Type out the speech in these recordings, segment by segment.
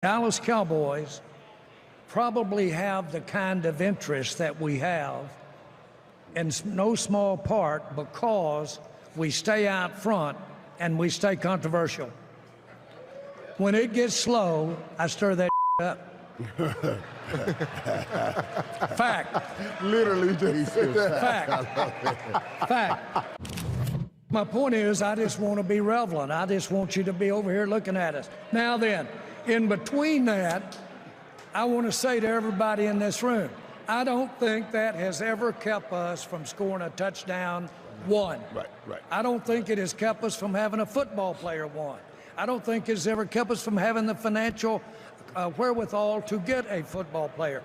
Dallas Cowboys probably have the kind of interest that we have in no small part because we stay out front and we stay controversial. When it gets slow, I stir that up. Fact. Literally just said Fact. Fact. My point is, I just want to be relevant. I just want you to be over here looking at us. Now then, in between that, I want to say to everybody in this room, I don't think that has ever kept us from scoring a touchdown one. Right. I don't think it has kept us from having a football player one. I don't think it's ever kept us from having the financial wherewithal to get a football player.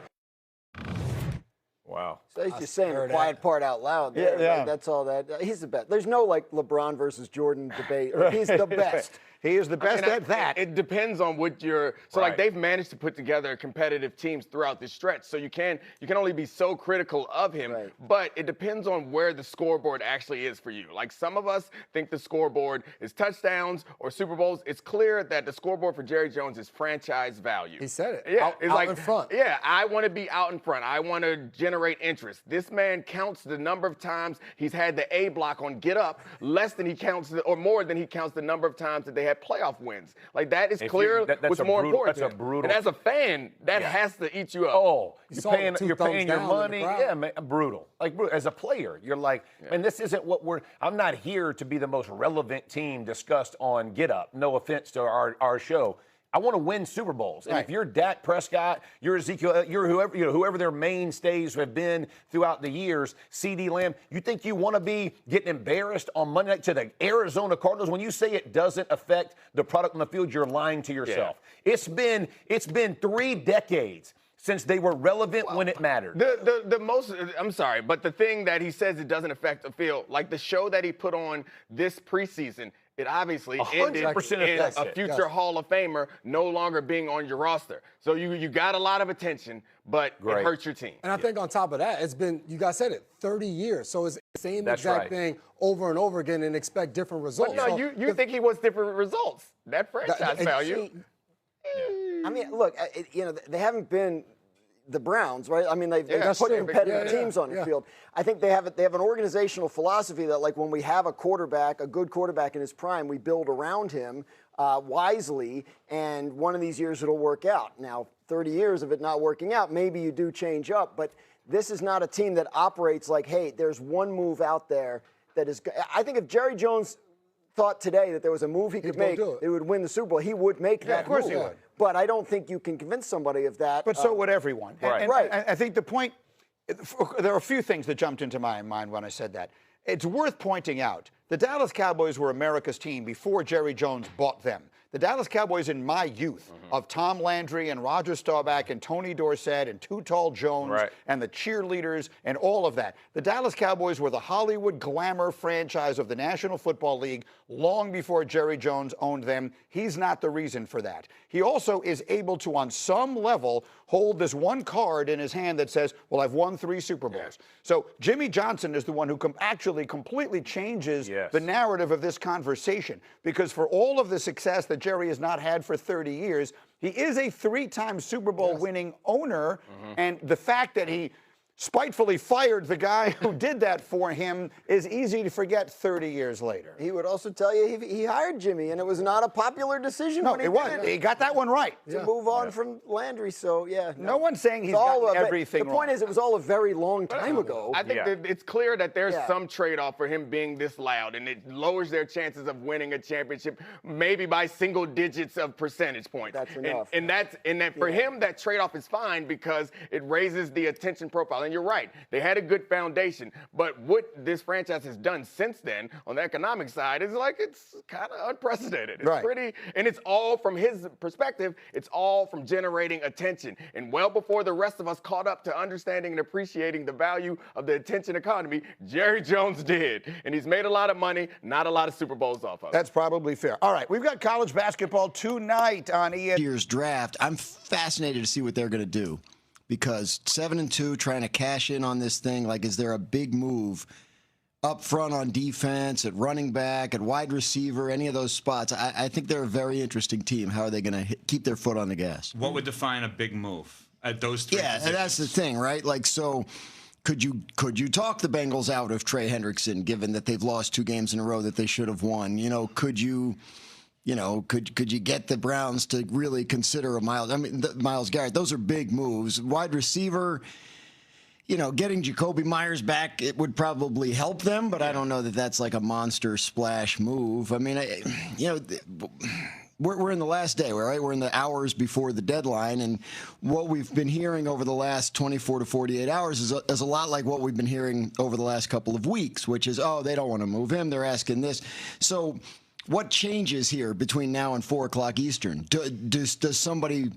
Wow. So he's just saying the quiet part out loud there. Yeah. Right? That's all that. He's the best. There's no, like, LeBron versus Jordan debate. Like, he's the best. He is the best at that. It depends on what you're. So like they've managed to put together competitive teams throughout this stretch. So you can only be so critical of him. Right. But it depends on where the scoreboard actually is for you. Like some of us think the scoreboard is touchdowns or Super Bowls. It's clear that the scoreboard for Jerry Jones is franchise value. He said it. Yeah, out, it's out like in front. Yeah, I want to be out in front. I want to generate interest. This man counts the number of times he's had the A block on Get Up, less than he counts, or more than he counts the number of times that they had playoff wins. Like that is clear. What's more important? That's a brutal. And as a fan, that has to eat you up. Oh, you're paying your money. Yeah, Man, brutal. Like as a player, you're like, man, this isn't what I'm not here to be the most relevant team discussed on Get Up. No offense to our show. I want to win Super Bowls. And if you're Dak Prescott, you're Ezekiel, you're whoever their mainstays have been throughout the years, CD Lamb, you think you want to be getting embarrassed on Monday night to the Arizona Cardinals? When you say it doesn't affect the product on the field, you're lying to yourself. Yeah. It's been 3 decades since they were relevant when it mattered. The most, I'm sorry, but the thing that he says it doesn't affect the field, like the show that he put on this preseason, it obviously ended in a future Hall of Famer no longer being on your roster. So you got a lot of attention, but it hurts your team. And I think on top of that, it's been, you guys said it, 30 years. So it's the same exact thing over and over again and expect different results. But no, you think he wants different results. That franchise value. I mean, look, they haven't been the Browns, right? I mean, they've put competitive teams on the field. I think they have an organizational philosophy that, like, when we have a good quarterback in his prime, we build around him wisely, and one of these years it'll work out. Now, 30 years of it not working out, maybe you do change up, but this is not a team that operates like, hey, there's one move out there that is. I think if Jerry Jones thought today that there was a move he could make, it would win the Super Bowl, he would make that move. Of course he would. But I don't think you can convince somebody of that. But so would everyone. Right. And I think the point, there are a few things that jumped into my mind when I said that. It's worth pointing out, the Dallas Cowboys were America's team before Jerry Jones bought them. The Dallas Cowboys in my youth of Tom Landry and Roger Staubach and Tony Dorsett and Too Tall Jones and the cheerleaders and all of that. The Dallas Cowboys were the Hollywood glamour franchise of the National Football League long before Jerry Jones owned them. He's not the reason for that. He also is able to, on some level, hold this one card in his hand that says, well, I've won 3 Super Bowls. So Jimmy Johnson is the one who actually completely changes the narrative of this conversation, because for all of the success that Jerry has not had for 30 years, he is a 3-time Super Bowl winning owner, and the fact that he spitefully fired the guy who did that for him is easy to forget 30 years later. He would also tell you he hired Jimmy, and it was not a popular decision. No, when he it wasn't. He got that one right. To move on from Landry, so No one's saying he's gotten everything wrong. The point is, it was all a very long time ago. I think that it's clear that there's some trade-off for him being this loud, and it lowers their chances of winning a championship, maybe by single digits of percentage points. That's enough. And for him, that trade-off is fine because it raises the attention profile. And you're right, they had a good foundation, but what this franchise has done since then on the economic side is like, it's kind of unprecedented. It's pretty, and it's all from his perspective, it's all from generating attention. And well before the rest of us caught up to understanding and appreciating the value of the attention economy, Jerry Jones did. And he's made a lot of money, not a lot of Super Bowls off of it. That's probably fair. All right, we've got college basketball tonight on ESPN. Year's draft. I'm fascinated to see what they're going to do, because 7-2, trying to cash in on this thing. Like, is there a big move up front on defense, at running back, at wide receiver, any of those spots. I think they're a very interesting team. How are they going to keep their foot on the gas? What would define a big move at those three positions? And that's the thing, right? Like, so could you talk the Bengals out of Trey Hendrickson, given that they've lost 2 games in a row that they should have won? Could you get the Browns to really consider Myles Garrett? Those are big moves. Wide receiver, getting Jacoby Myers back, it would probably help them, but I don't know that that's like a monster splash move. I mean, we're in the last day, right? We're in the hours before the deadline, and what we've been hearing over the last 24 to 48 hours is a lot like what we've been hearing over the last couple of weeks, which is, they don't want to move him. They're asking this. So what changes here between now and 4 o'clock Eastern? Does somebody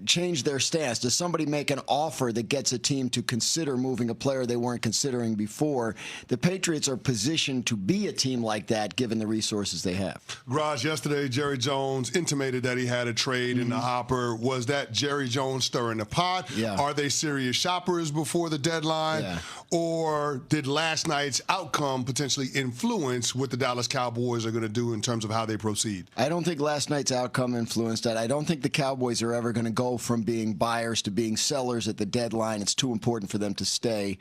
change their stance? Does somebody make an offer that gets a team to consider moving a player they weren't considering before? The Patriots are positioned to be a team like that given the resources they have. Raj, yesterday Jerry Jones intimated that he had a trade in the hopper. Was that Jerry Jones stirring the pot? Yeah. Are they serious shoppers before the deadline? Yeah. Or did last night's outcome potentially influence what the Dallas Cowboys are going to do in terms of how they proceed? I don't think last night's outcome influenced that. I don't think the Cowboys are ever going to go from being buyers to being sellers at the deadline. It's too important for them to stay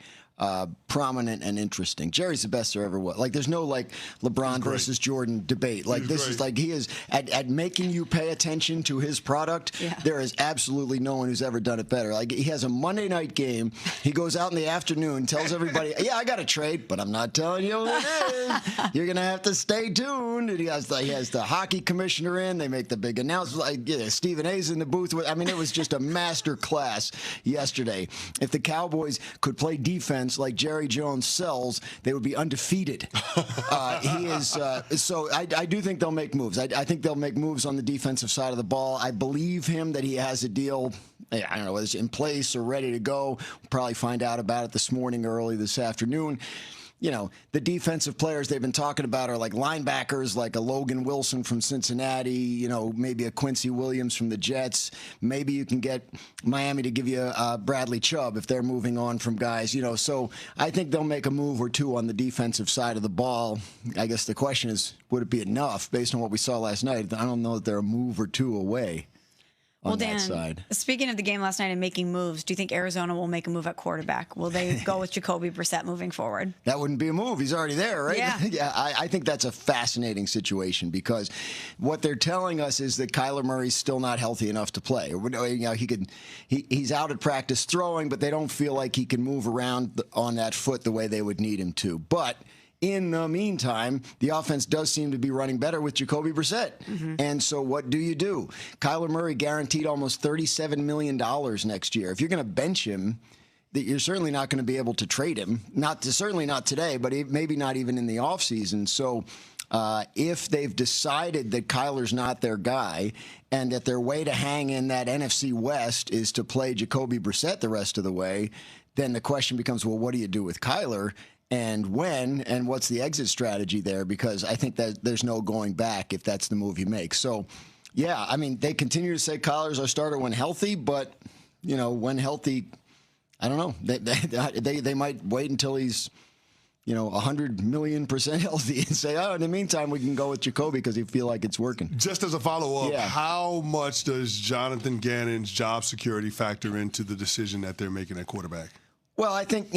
prominent and interesting. Jerry's the best there ever was. Like, there's no LeBron versus Jordan debate. Like, this is he is at making you pay attention to his product. Yeah. There is absolutely no one who's ever done it better. Like, he has a Monday night game. He goes out in the afternoon, tells everybody, I got a trade, but I'm not telling you what it is. You're gonna have to stay tuned. And he has the hockey commissioner in. They make the big announcement. Stephen A's in the booth. It was just a master class yesterday. If the Cowboys could play defense like Jerry Jones sells, they would be undefeated. He is so I do think they'll make moves. I think they'll make moves on the defensive side of the ball. I believe him that he has a deal. I don't know whether it's in place or ready to go. We'll probably find out about it this morning or early this afternoon. The defensive players they've been talking about are like linebackers, like a Logan Wilson from Cincinnati, maybe a Quincy Williams from the Jets. Maybe you can get Miami to give you Bradley Chubb if they're moving on from guys, So I think they'll make a move or two on the defensive side of the ball. I guess the question is, would it be enough based on what we saw last night? I don't know that they're a move or two away. Well, Dan, speaking of the game last night and making moves, do you think Arizona will make a move at quarterback? Will they go with Jacoby Brissett moving forward? That wouldn't be a move. He's already there, right? Yeah. I think that's a fascinating situation because what they're telling us is that Kyler Murray's still not healthy enough to play. He's out at practice throwing, but they don't feel like he can move around on that foot the way they would need him to. But in the meantime, the offense does seem to be running better with Jacoby Brissett. And so what do you do? Kyler Murray guaranteed almost $37 million next year. If you're going to bench him, you're certainly not going to be able to trade him. Certainly not today, but maybe not even in the offseason. So if they've decided that Kyler's not their guy and that their way to hang in that NFC West is to play Jacoby Brissett the rest of the way, then the question becomes, well, what do you do with Kyler? And when, and what's the exit strategy there? Because I think that there's no going back if that's the move you make. So, yeah, they continue to say Kyler's our starter when healthy, but, when healthy, I don't know. They might wait until he's, 100 million% healthy and say, in the meantime, we can go with Jacoby because you feel like it's working. Just as a follow-up, how much does Jonathan Gannon's job security factor into the decision that they're making at quarterback? Well, I think,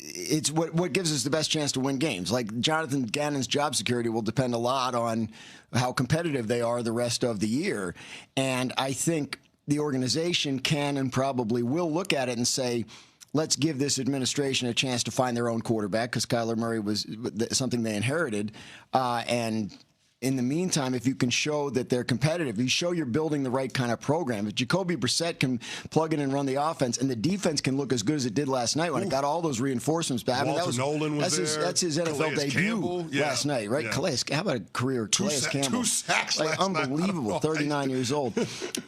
it's what gives us the best chance to win games. Like, Jonathan Gannon's job security will depend a lot on how competitive they are the rest of the year. And I think the organization can and probably will look at it and say, let's give this administration a chance to find their own quarterback because Kyler Murray was something they inherited. And in the meantime, if you can show that they're competitive, you show you're building the right kind of program. If Jacoby Brissett can plug in and run the offense, and the defense can look as good as it did last night when it got all those reinforcements back. Walter Nolan was there. That's his NFL Calais debut last night, right? Yeah. Calais, how about a career Calais Campbell? 2 sacks last unbelievable, night. 39 years old.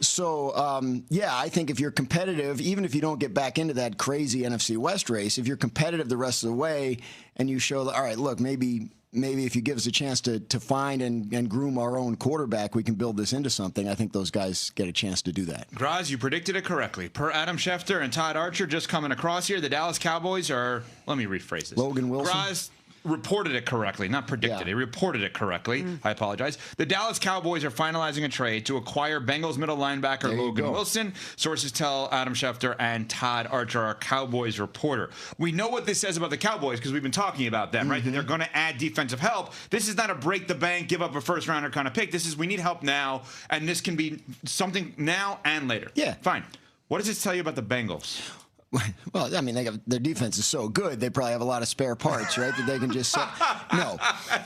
So, I think if you're competitive, even if you don't get back into that crazy NFC West race, if you're competitive the rest of the way and you show that, all right, look, maybe maybe if you give us a chance to find and groom our own quarterback, we can build this into something. I think those guys get a chance to do that. Graz, you predicted it correctly. Per Adam Schefter and Todd Archer just coming across here, the Dallas Cowboys are, let me rephrase this. Logan Wilson? Graz reported it correctly, not predicted. He reported it correctly. I apologize. The Dallas Cowboys are finalizing a trade to acquire Bengals middle linebacker Logan Wilson. Sources tell Adam Schefter and Todd Archer, our Cowboys reporter. We know what this says about the Cowboys because we've been talking about them, right? That they're going to add defensive help. This is not a break the bank, give up a first rounder kind of pick. This is we need help now, and this can be something now and later. Yeah. Fine. What does this tell you about the Bengals? Well, I mean, their defense is so good, they probably have a lot of spare parts, right, that they can just say. No.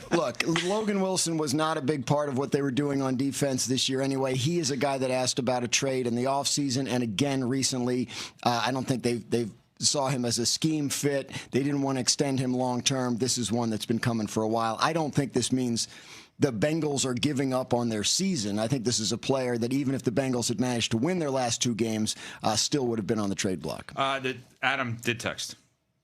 Look, Logan Wilson was not a big part of what they were doing on defense this year anyway. He is a guy that asked about a trade in the offseason, and again recently. I don't think they've saw him as a scheme fit. They didn't want to extend him long term. This is one that's been coming for a while. I don't think this means the Bengals are giving up on their season. I think this is a player that even if the Bengals had managed to win their last 2 games, still would have been on the trade block. Adam did text.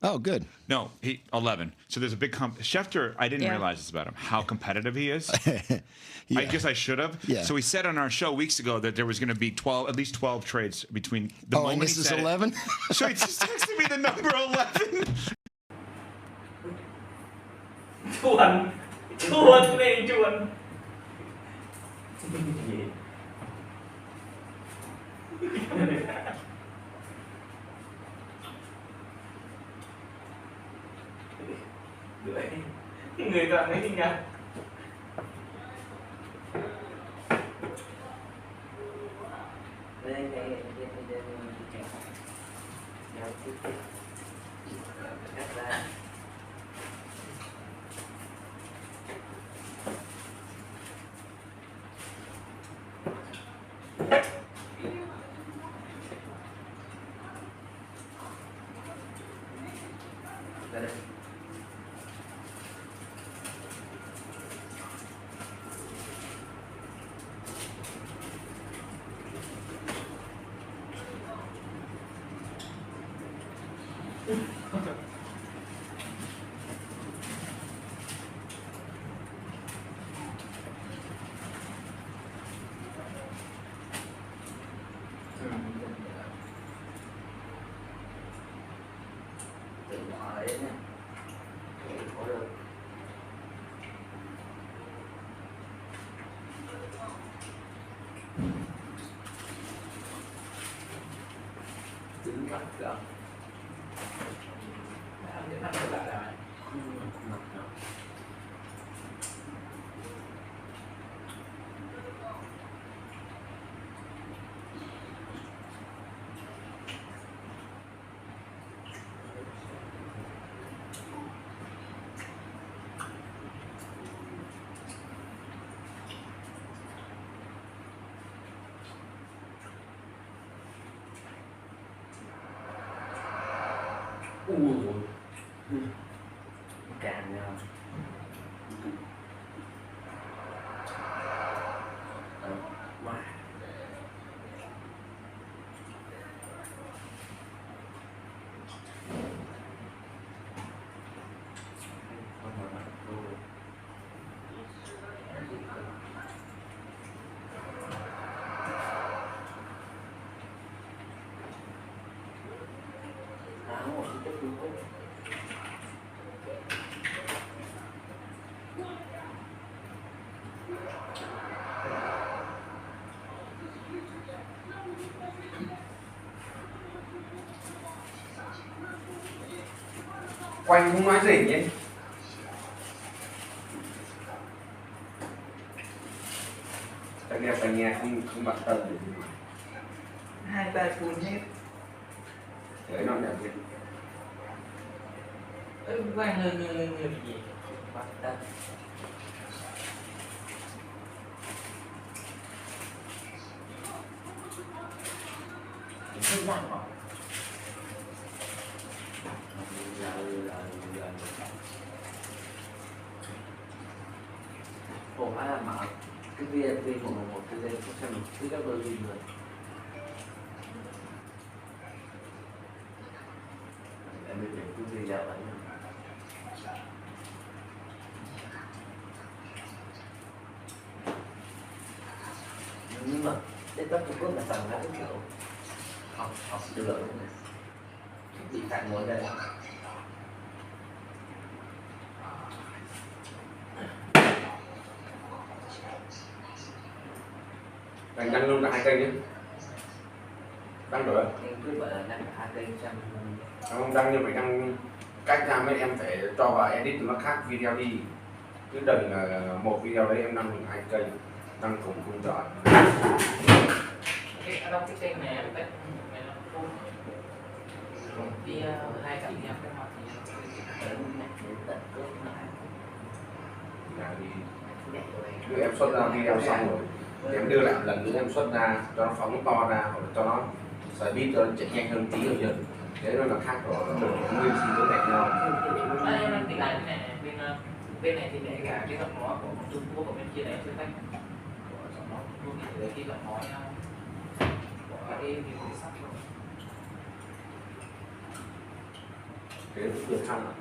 Oh, good. No, 11. So there's a big Schefter, I didn't realize this about him, how competitive he is. I guess I should have. Yeah. So he said on our show weeks ago that there was going to be at least 12 trades between the moment and this he is said 11? So he just texted me the number 11. Chuồn lên chuồn. Người ta ấy nha. Càng nhau. Quanh không nói gì nhé. Tại nhà không bận tâm gì. 2-3 phút hết. Đấy nó nhận diện. Quanh người gì. Bận tâm. Không làm hả? Ủa ai làm mà cái VIP một cái lên có xem cái các đôi gì rồi. Em bị cái gì ra vậy? Trung Quốc là toàn là cái kiểu học được lợi bị phản muốn đây. Đăng luôn cả hai kênh nhé. Đăng rồi. Em cứ gọi là đăng cả hai kênh xem. Không đăng nhưng phải đăng cách ra mấy em phải cho vào edit nó khác video đi. Chứ đừng là một video đấy em đăng được hai kênh, đăng cùng không giỏi. Đăng cái kênh này em biết đi hai cả em cái mặt thì em xuất ra video xong rồi thì em đưa lại một lần nữa em xuất ra cho nó phóng to ra hoặc cho nó sợi bít cho nó chạy nhanh hơn tí rồi thế nó là khác rồi nó được nguyên si với cạnh nhau. em tính lại cái này bên này thì để cả cái giọng nói của Trung Quốc của bên kia này sẽ tách của giọng nói của Trung Quốc thì cái giọng nói của cái video sắp rồi thế nó được xong rồi.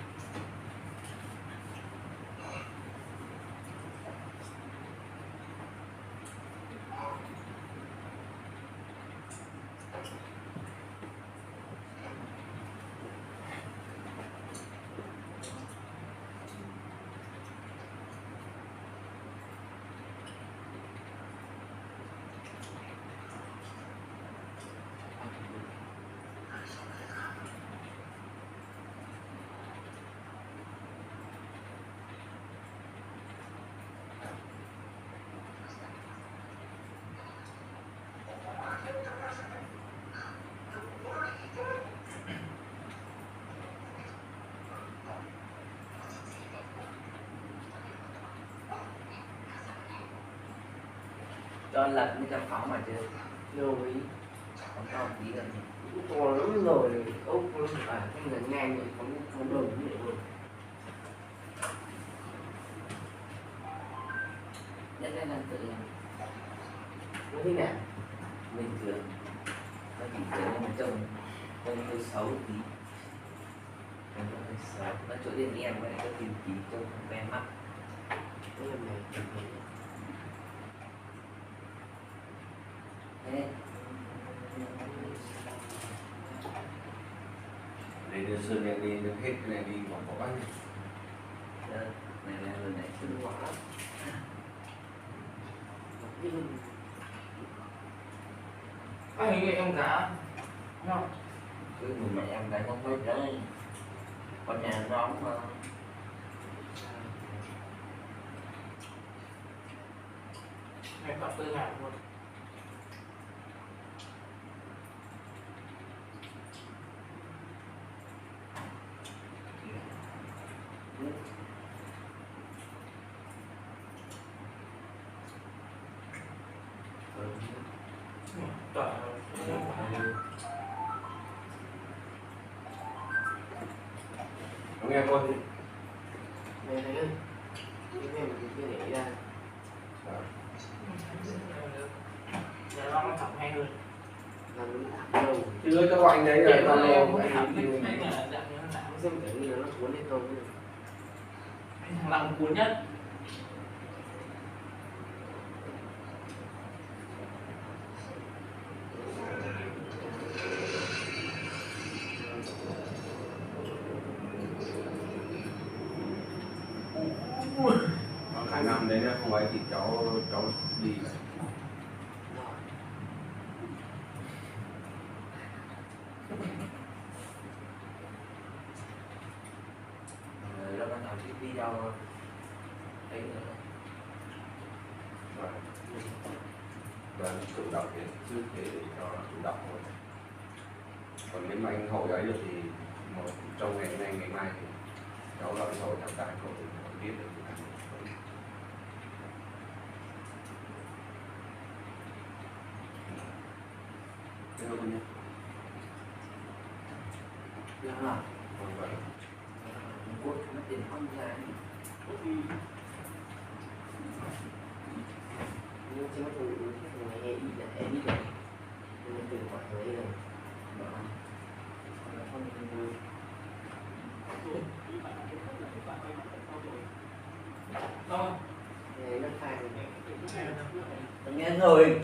cho lật mới cho phóng mà chứ lưu ý phóng to tí là to lắm rồi ốc phải không là ngang rồi phóng đường như vậy luôn nhất là tự nó thế nào bình thường nó chỉ tưởng là trông hơi xấu tí nó chỗ điện em vậy có tìm tí trông không quen mắt thế là này Để đưa sơn đen đi, đưa hết cái này đi bỏ bỏ bánh này là lần này sơn hóa hình như em cả không cứ người mẹ em lại không biết đấy con nhà nó mà em có tư hạt luôn nghe con đi. Đây này, cái để ra. Để nó thẳng hay hơn. Chưa cho anh đấy là tao em muốn thẳng thích mấy là dạng như nó nặng xem kiểu như nó cuốn lên không. Thằng Long cuốn nhất. Khả năng đấy nó không ấy thì cháu đi Nó bắt đầu cái video đấy và chủ động đến trước để cho nó chủ động thôi. Còn nếu mà anh hội ấy được thì một trong ngày nay ngày mai thì cháu gọi hội thằng tài hội biết được cái này. Thế thôi nhé. Dạ hả? Vâng vâng. Quốc nó tiền không ra nhưng chứ nó phụ người ấy là ấy đi rồi nên nó từ mọi người rồi nó không nó khai rồi nghe rồi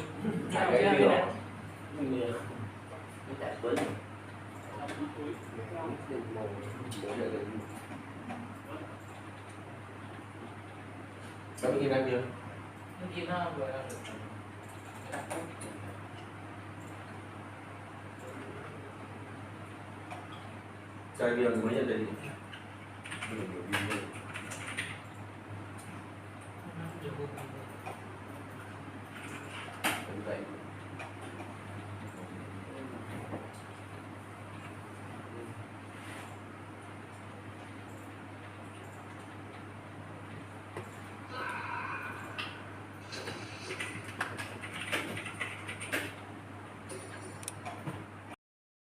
giờ định bao nhiêu năm chưa? Nó kia nó vừa được 5 phút. Chơi game mới nhận định.